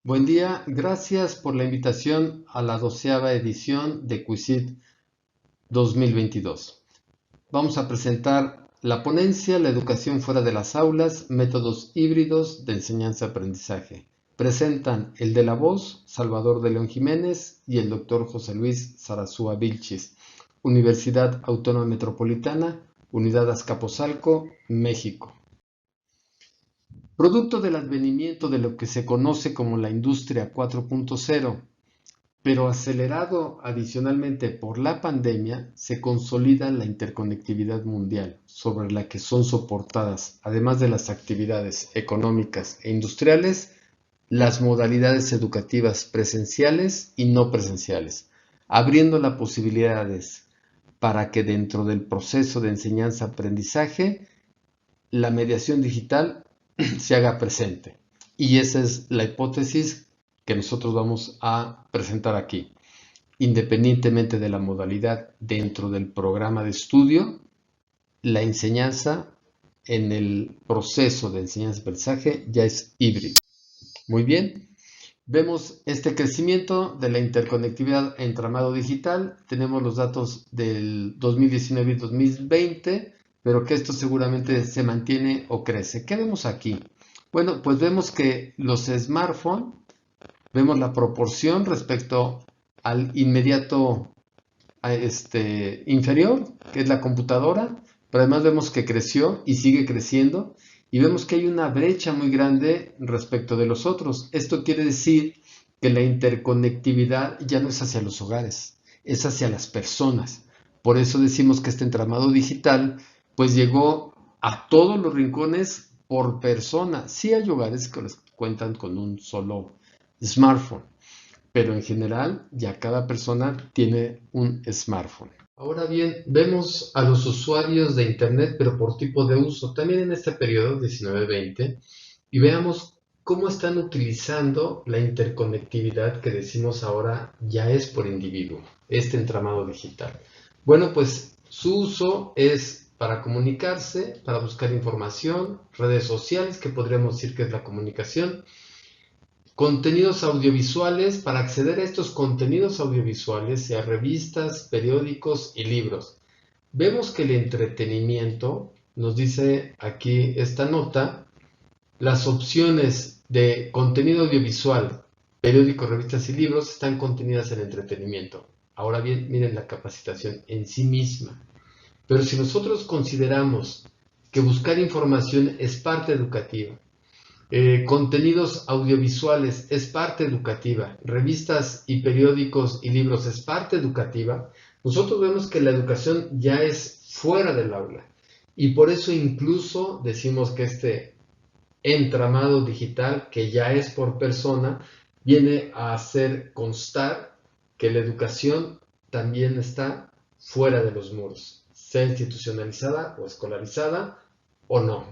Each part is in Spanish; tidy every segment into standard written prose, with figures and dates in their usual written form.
Buen día, gracias por la invitación a la 12ª edición de Quizit 2022. Vamos a presentar la ponencia La educación fuera de las aulas, métodos híbridos de enseñanza-aprendizaje. Presentan el de la voz, Salvador de León Jiménez, y el doctor José Luis Sarasúa Vilchis, Universidad Autónoma Metropolitana, Unidad Azcapotzalco, México. Producto del advenimiento de lo que se conoce como la industria 4.0, pero acelerado adicionalmente por la pandemia, se consolida la interconectividad mundial, sobre la que son soportadas, además de las actividades económicas e industriales, las modalidades educativas presenciales y no presenciales, abriendo las posibilidades para que dentro del proceso de enseñanza-aprendizaje, la mediación digital se haga presente. Y esa es la hipótesis que nosotros vamos a presentar aquí. Independientemente de la modalidad dentro del programa de estudio, la enseñanza en el proceso de enseñanza-aprendizaje ya es híbrido. Muy bien, vemos este crecimiento de la interconectividad entramado digital. Tenemos los datos del 2019 y 2020, pero que esto seguramente se mantiene o crece. ¿Qué vemos aquí? Bueno, pues vemos que los smartphones, vemos la proporción respecto al inmediato inferior, que es la computadora, pero además vemos que creció y sigue creciendo, y vemos que hay una brecha muy grande respecto de los otros. Esto quiere decir que la interconectividad ya no es hacia los hogares, es hacia las personas. Por eso decimos que este entramado digital pues llegó a todos los rincones por persona. Sí hay hogares que les cuentan con un solo smartphone, pero en general ya cada persona tiene un smartphone. Ahora bien, vemos a los usuarios de Internet, pero por tipo de uso, también en este periodo 19-20, y veamos cómo están utilizando la interconectividad que decimos ahora ya es por individuo, este entramado digital. Bueno, pues su uso es para comunicarse, para buscar información, redes sociales, que podríamos decir que es la comunicación, contenidos audiovisuales. Para acceder a estos contenidos audiovisuales, sea revistas, periódicos y libros. Vemos que el entretenimiento, nos dice aquí esta nota, las opciones de contenido audiovisual, periódicos, revistas y libros están contenidas en entretenimiento. Ahora bien, miren la capacitación en sí misma. Pero si nosotros consideramos que buscar información es parte educativa, contenidos audiovisuales es parte educativa, revistas y periódicos y libros es parte educativa, nosotros vemos que la educación ya es fuera del aula, y por eso incluso decimos que este entramado digital, que ya es por persona, viene a hacer constar que la educación también está fuera de los muros, sea institucionalizada o escolarizada o no.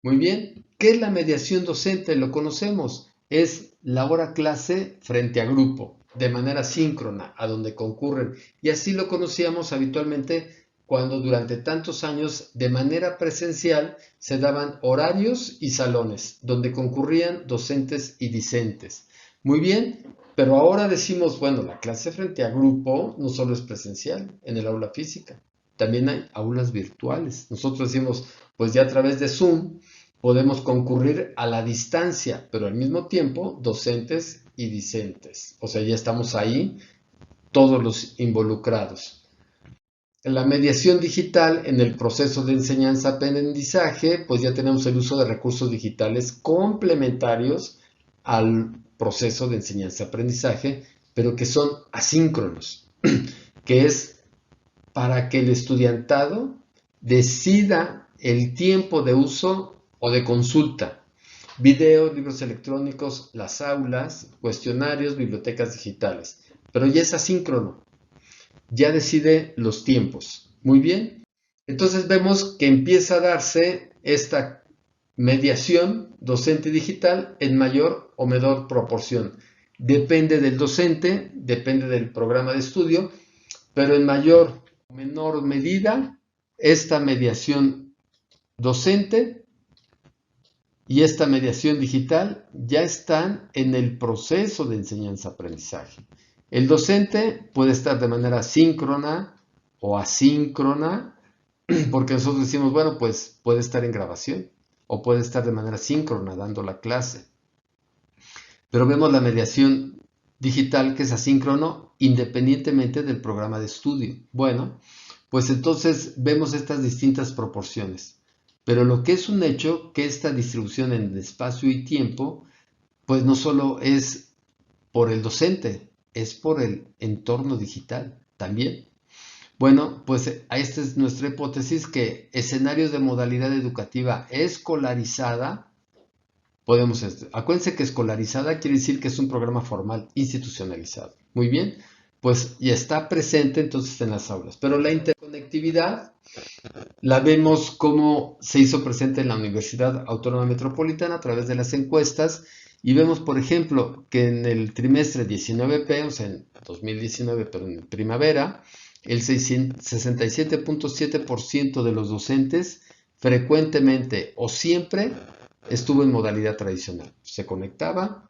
Muy bien, ¿qué es la mediación docente? Lo conocemos, es la hora clase frente a grupo, de manera síncrona, a donde concurren. Y así lo conocíamos habitualmente cuando durante tantos años de manera presencial se daban horarios y salones, donde concurrían docentes y discentes. Muy bien, pero ahora decimos, bueno, la clase frente a grupo no solo es presencial en el aula física, también hay aulas virtuales. Nosotros decimos, pues ya a través de Zoom podemos concurrir a la distancia, pero al mismo tiempo docentes y discentes. O sea, ya estamos ahí todos los involucrados. La mediación digital en el proceso de enseñanza-aprendizaje, pues ya tenemos el uso de recursos digitales complementarios al proceso de enseñanza-aprendizaje, pero que son asíncronos, que es para que el estudiantado decida el tiempo de uso o de consulta. Videos, libros electrónicos, las aulas, cuestionarios, bibliotecas digitales. Pero ya es asíncrono, ya decide los tiempos. Muy bien. Entonces vemos que empieza a darse esta mediación docente digital en mayor o menor proporción. Depende del docente, depende del programa de estudio, pero en mayor o menor medida esta mediación docente y esta mediación digital ya están en el proceso de enseñanza-aprendizaje. El docente puede estar de manera síncrona o asíncrona, porque nosotros decimos, bueno, pues puede estar en grabación o puede estar de manera síncrona dando la clase. Pero vemos la mediación digital que es asíncrono independientemente del programa de estudio. Bueno, pues entonces vemos estas distintas proporciones. Pero lo que es un hecho, que esta distribución en espacio y tiempo, pues no solo es por el docente, es por el entorno digital también. Bueno, pues esta es nuestra hipótesis, que escenarios de modalidad educativa escolarizada, acuérdense que escolarizada quiere decir que es un programa formal institucionalizado. Muy bien, pues ya está presente entonces en las aulas. Pero la interconectividad la vemos como se hizo presente en la Universidad Autónoma Metropolitana a través de las encuestas, y vemos, por ejemplo, que en el trimestre 19P, o sea, en 2019, pero en primavera, el 67.7% de los docentes frecuentemente o siempre estuvo en modalidad tradicional. Se conectaba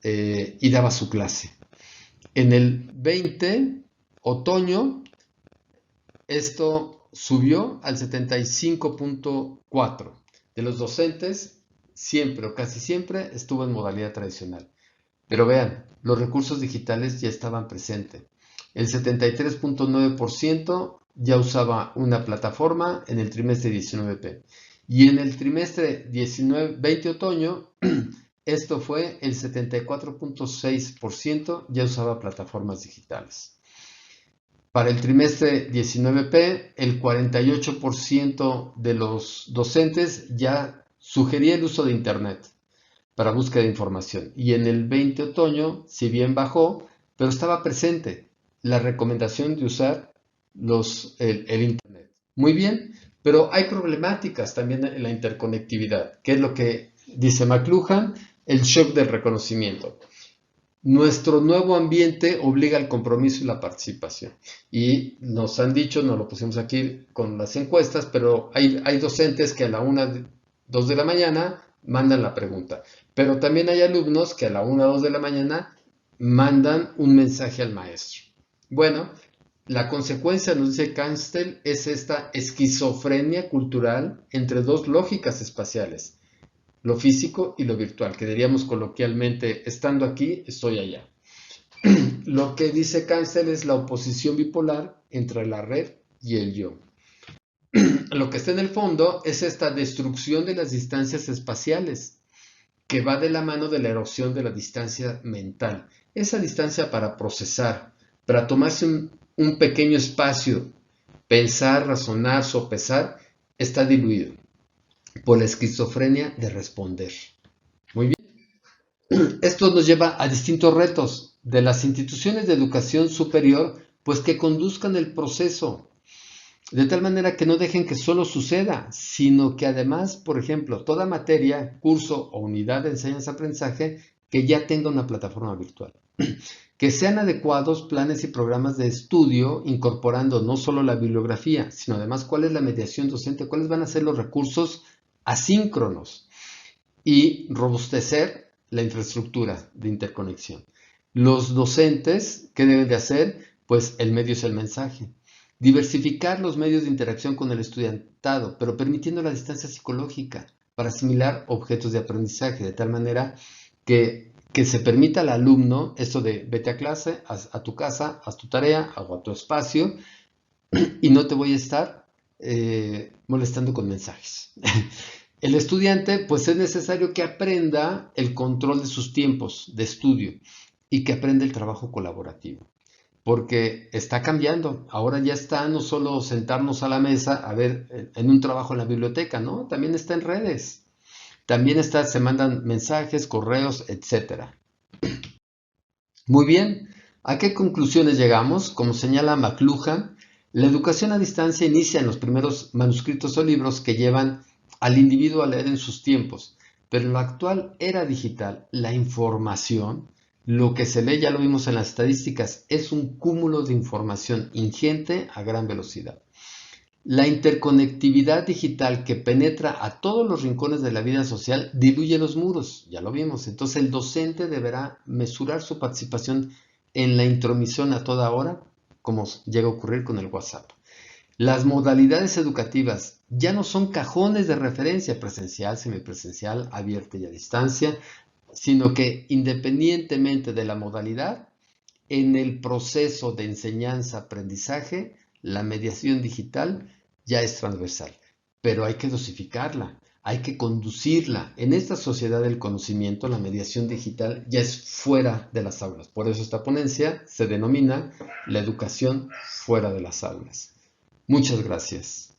y daba su clase. En el 20, otoño, esto subió al 75.4%. De los docentes, siempre o casi siempre estuvo en modalidad tradicional. Pero vean, los recursos digitales ya estaban presentes. El 73.9% ya usaba una plataforma en el trimestre 19P. Y en el trimestre 20 otoño, esto fue el 74.6% ya usaba plataformas digitales. Para el trimestre 19P, el 48% de los docentes ya sugería el uso de Internet para búsqueda de información. Y en el 20 otoño, si bien bajó, pero estaba presente la recomendación de usar el Internet. Muy bien, pero hay problemáticas también en la interconectividad, que es lo que dice McLuhan, el shock del reconocimiento. Nuestro nuevo ambiente obliga al compromiso y la participación. Y nos han dicho, nos lo pusimos aquí con las encuestas, pero hay docentes que a la 1, 2 de la mañana mandan la pregunta. Pero también hay alumnos que a la 1, 2 de la mañana mandan un mensaje al maestro. Bueno, la consecuencia, nos dice Canstel, es esta esquizofrenia cultural entre dos lógicas espaciales, lo físico y lo virtual, que diríamos coloquialmente, estando aquí, estoy allá. Lo que dice Canstel es la oposición bipolar entre la red y el yo. Lo que está en el fondo es esta destrucción de las distancias espaciales, que va de la mano de la erosión de la distancia mental. Esa distancia para procesar, para tomarse un pequeño espacio, pensar, razonar, sopesar, está diluido por la esquizofrenia de responder. Muy bien. Esto nos lleva a distintos retos de las instituciones de educación superior, pues que conduzcan el proceso de tal manera que no dejen que solo suceda, sino que además, por ejemplo, toda materia, curso o unidad de enseñanza-aprendizaje que ya tenga una plataforma virtual. Que sean adecuados planes y programas de estudio incorporando no solo la bibliografía, sino además cuál es la mediación docente, cuáles van a ser los recursos asíncronos y robustecer la infraestructura de interconexión. Los docentes, ¿qué deben de hacer? Pues el medio es el mensaje. Diversificar los medios de interacción con el estudiantado, pero permitiendo la distancia psicológica para asimilar objetos de aprendizaje, de tal manera que se permita al alumno esto de vete a clase, a tu casa, haz tu tarea, o a tu espacio, y no te voy a estar molestando con mensajes. El estudiante, pues es necesario que aprenda el control de sus tiempos de estudio y que aprenda el trabajo colaborativo, porque está cambiando. Ahora ya está no solo sentarnos a la mesa a ver en un trabajo en la biblioteca, ¿no? También está en redes. También se mandan mensajes, correos, etc. Muy bien, ¿a qué conclusiones llegamos? Como señala McLuhan, la educación a distancia inicia en los primeros manuscritos o libros que llevan al individuo a leer en sus tiempos, pero en la actual era digital, la información, lo que se lee, ya lo vimos en las estadísticas, es un cúmulo de información ingente a gran velocidad. La interconectividad digital que penetra a todos los rincones de la vida social diluye los muros, ya lo vimos. Entonces el docente deberá mesurar su participación en la intromisión a toda hora, como llega a ocurrir con el WhatsApp. Las modalidades educativas ya no son cajones de referencia presencial, semipresencial, abierta y a distancia, sino que independientemente de la modalidad, en el proceso de enseñanza-aprendizaje, la mediación digital ya es transversal, pero hay que dosificarla, hay que conducirla. En esta sociedad del conocimiento, la mediación digital ya es fuera de las aulas. Por eso esta ponencia se denomina la educación fuera de las aulas. Muchas gracias.